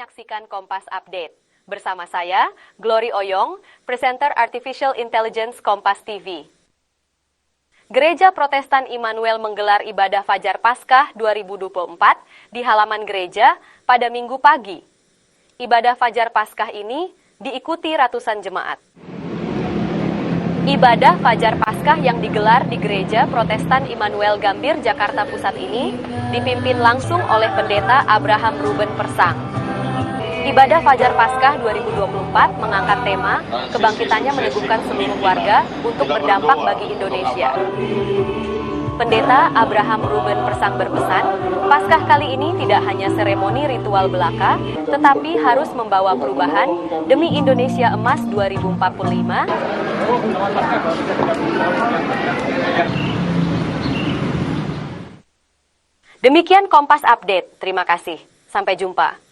menyaksikan Kompas Update. Bersama saya, Glory Oyong, presenter Artificial Intelligence Kompas TV. Gereja Protestan Immanuel menggelar ibadah Fajar Paskah 2024 di halaman gereja pada Minggu pagi. Ibadah Fajar Paskah ini diikuti ratusan jemaat. Ibadah Fajar Paskah yang digelar di Gereja Protestan Immanuel Gambir, Jakarta Pusat ini dipimpin langsung oleh Pendeta Abraham Ruben Persang. Ibadah Fajar Paskah 2024 mengangkat tema kebangkitannya meneguhkan seluruh warga untuk berdampak bagi Indonesia. Pendeta Abraham Ruben Persang berpesan, Paskah kali ini tidak hanya seremoni ritual belaka, tetapi harus membawa perubahan demi Indonesia Emas 2045. Demikian Kompas Update. Terima kasih. Sampai jumpa.